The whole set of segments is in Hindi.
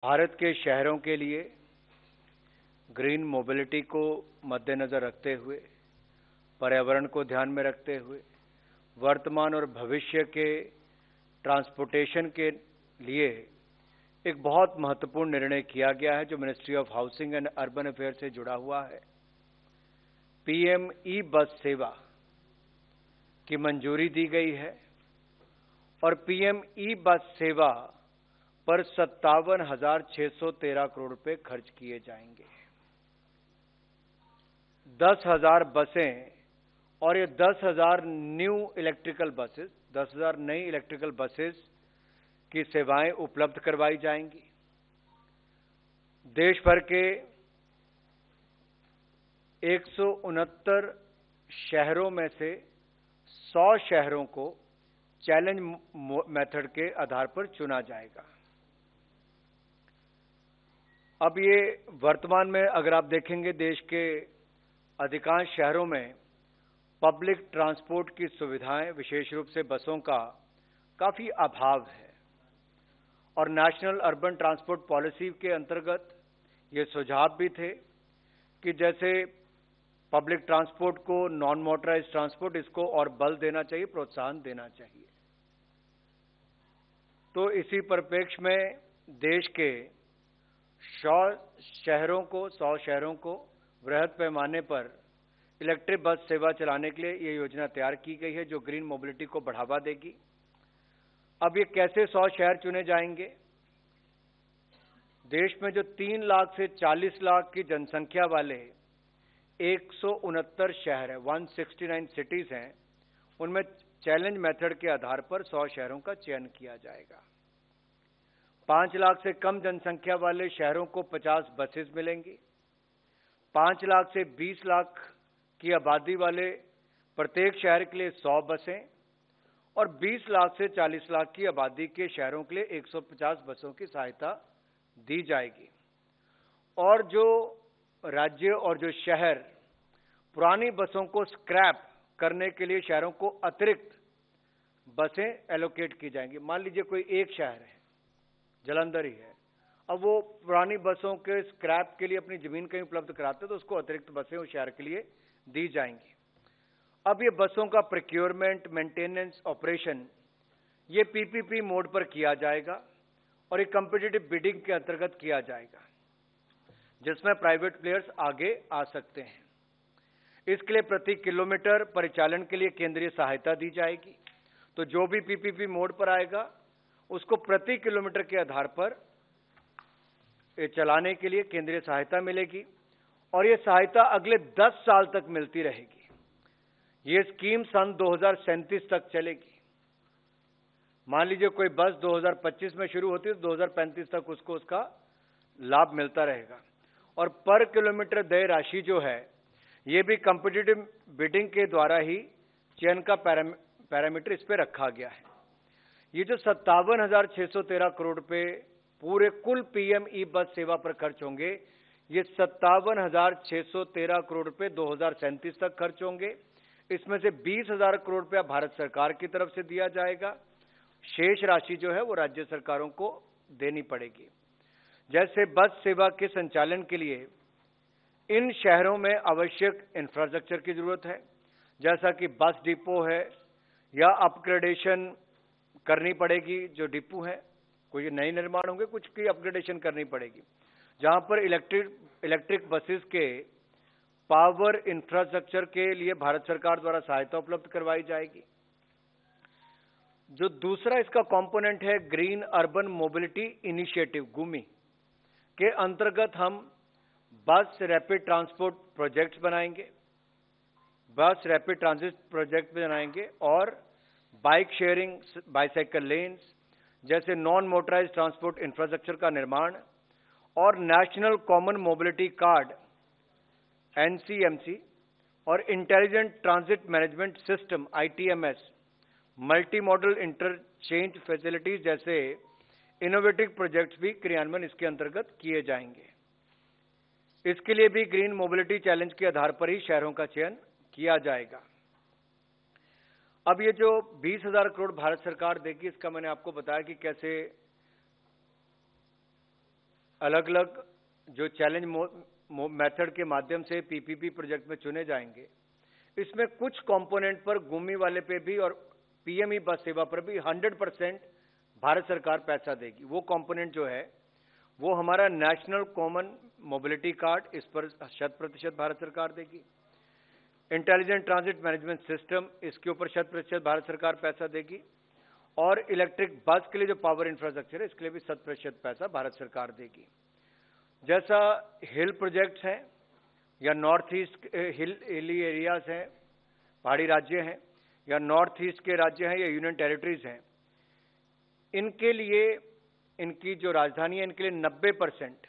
भारत के शहरों के लिए ग्रीन मोबिलिटी को मद्देनजर रखते हुए, पर्यावरण को ध्यान में रखते हुए, वर्तमान और भविष्य के ट्रांसपोर्टेशन के लिए एक बहुत महत्वपूर्ण निर्णय किया गया है जो ministry of housing and urban affair से जुड़ा हुआ है। पीएम ई बस सेवा की मंजूरी दी गई है और पीएम ई बस सेवा पर 57,613 करोड़ रुपए खर्च किए जाएंगे। 10,000 बसें और ये 10,000 न्यू इलेक्ट्रिकल बसेस, 10,000 नई इलेक्ट्रिकल बसेस की सेवाएं उपलब्ध करवाई जाएंगी। देश भर के 169 शहरों में से 100 शहरों को चैलेंज मेथड के आधार पर चुना जाएगा। अब ये वर्तमान में अगर आप देखेंगे देश के अधिकांश शहरों में पब्लिक ट्रांसपोर्ट की सुविधाएं, विशेष रूप से बसों का काफी अभाव है और नेशनल अर्बन ट्रांसपोर्ट पॉलिसी के अंतर्गत ये सुझाव भी थे कि जैसे पब्लिक ट्रांसपोर्ट को नॉन मोटराइज्ड ट्रांसपोर्ट, इसको और बल देना चाहिए, प्रोत्साहन देना चाहिए। तो इसी परिप्रेक्ष्य में देश के 100 शहरों को वृहद पैमाने पर इलेक्ट्रिक बस सेवा चलाने के लिए ये योजना तैयार की गई है जो ग्रीन मोबिलिटी को बढ़ावा देगी। अब ये कैसे 100 शहर चुने जाएंगे? देश में जो 3 लाख से 40 लाख की जनसंख्या वाले 169 शहर है, 169 सिटीज हैं, उनमें चैलेंज मेथड के आधार पर 100 शहरों का चयन किया जाएगा। 5 लाख से कम जनसंख्या वाले शहरों को 50 बसेस मिलेंगी। 5 लाख से 20 लाख की आबादी वाले प्रत्येक शहर के लिए 100 बसें और 20 लाख से 40 लाख की आबादी के शहरों के लिए 150 बसों की सहायता दी जाएगी। और जो राज्य और जो शहर पुरानी बसों को स्क्रैप करने के लिए शहरों को अतिरिक्त बसें एलोकेट की जाएंगी। मान लीजिए कोई एक शहर है, जालंधर ही है, अब वो पुरानी बसों के स्क्रैप के लिए अपनी जमीन कहीं उपलब्ध कराते तो उसको अतिरिक्त बसें उस शहर के लिए दी जाएंगी। अब ये बसों का प्रोक्योरमेंट, मेंटेनेंस, ऑपरेशन ये पीपीपी मोड पर किया जाएगा और एक कॉम्पिटिटिव बिडिंग के अंतर्गत किया जाएगा जिसमें प्राइवेट प्लेयर्स आगे आ सकते हैं। इसके लिए प्रति किलोमीटर परिचालन के लिए केंद्रीय सहायता दी जाएगी। तो जो भी पीपीपी मोड पर आएगा उसको प्रति किलोमीटर के आधार पर चलाने के लिए केंद्रीय सहायता मिलेगी और ये सहायता अगले 10 साल तक मिलती रहेगी। ये स्कीम सन 2037 तक चलेगी। मान लीजिए कोई बस 2025 में शुरू होती है तो 2035 तक उसको उसका लाभ मिलता रहेगा और पर किलोमीटर देय राशि जो है ये भी कॉम्पिटिटिव बिडिंग के द्वारा ही चयन का पैरामीटर इस पर रखा गया है। ये जो 57,613 करोड़ रुपए पूरे कुल पीएम ई बस सेवा पर खर्च होंगे, ये 57,613 करोड़ रुपए 2037 तक खर्च होंगे। इसमें से 20,000 करोड़ रुपया भारत सरकार की तरफ से दिया जाएगा, शेष राशि जो है वो राज्य सरकारों को देनी पड़ेगी। जैसे बस सेवा के संचालन के लिए इन शहरों में आवश्यक इंफ्रास्ट्रक्चर की जरूरत है, जैसा कि बस डिपो है या अपग्रेडेशन करनी पड़ेगी। जो डिपो है कोई नए निर्माण होंगे, कुछ की अपग्रेडेशन करनी पड़ेगी, जहां पर इलेक्ट्रिक बसेस के पावर इंफ्रास्ट्रक्चर के लिए भारत सरकार द्वारा सहायता उपलब्ध करवाई जाएगी। जो दूसरा इसका कंपोनेंट है ग्रीन अर्बन मोबिलिटी इनिशिएटिव गुमी के अंतर्गत हम बस रैपिड ट्रांसपोर्ट प्रोजेक्ट्स बनाएंगे, बस रैपिड ट्रांजिट प्रोजेक्ट बनाएंगे और बाइक शेयरिंग, बाइसाइकिल लेन्स जैसे नॉन मोटराइज्ड ट्रांसपोर्ट इंफ्रास्ट्रक्चर का निर्माण और national common mobility card NCMC और intelligent transit management system ITMS, multi model interchange facilities जैसे इनोवेटिव प्रोजेक्ट्स भी क्रियान्वयन इसके अंतर्गत किए जाएंगे। इसके लिए भी ग्रीन मोबिलिटी चैलेंज के आधार पर ही शहरों का चयन किया जाएगा। अब ये जो 20,000 करोड़ भारत सरकार देगी, इसका मैंने आपको बताया कि कैसे अलग अलग जो चैलेंज मेथड के माध्यम से पीपीपी प्रोजेक्ट में चुने जाएंगे, इसमें कुछ कंपोनेंट पर गुमी वाले पे भी और पीएमई बस सेवा पर भी 100% भारत सरकार पैसा देगी। वो कंपोनेंट जो है वो हमारा नेशनल कॉमन मोबिलिटी कार्ड, इस पर 100% भारत सरकार देगी। इंटेलिजेंट ट्रांजिट मैनेजमेंट सिस्टम, इसके ऊपर 100% भारत सरकार पैसा देगी। और इलेक्ट्रिक बस के लिए जो पावर इंफ्रास्ट्रक्चर है, इसके लिए भी 100% पैसा भारत सरकार देगी। जैसा हिल प्रोजेक्ट्स हैं या नॉर्थ ईस्ट हिली एरियाज हैं, पहाड़ी राज्य हैं, या नॉर्थ ईस्ट के राज्य हैं या यूनियन टेरिटरीज हैं, इनके लिए इनकी जो राजधानी है, इनके लिए 90%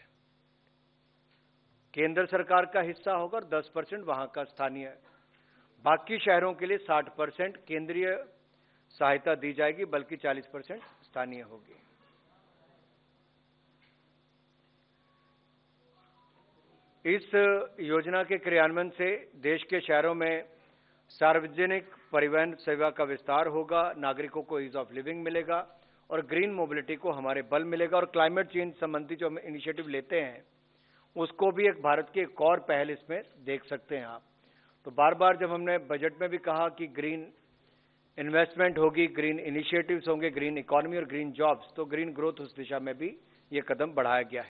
केंद्र सरकार का हिस्सा होगा और 10% वहां का स्थानीय। बाकी शहरों के लिए 60% केंद्रीय सहायता दी जाएगी, बल्कि 40% स्थानीय होगी। इस योजना के क्रियान्वयन से देश के शहरों में सार्वजनिक परिवहन सेवा का विस्तार होगा, नागरिकों को ईज ऑफ लिविंग मिलेगा और ग्रीन मोबिलिटी को हमारे बल मिलेगा। और क्लाइमेट चेंज संबंधी जो हम इनिशिएटिव लेते हैं, उसको भी एक भारत की एक और पहल इसमें देख सकते हैं आप। तो बार बार जब हमने बजट में भी कहा कि ग्रीन इन्वेस्टमेंट होगी, ग्रीन इनिशिएटिव्स होंगे, ग्रीन इकोनॉमी और ग्रीन जॉब्स, तो ग्रीन ग्रोथ उस दिशा में भी ये कदम बढ़ाया गया है।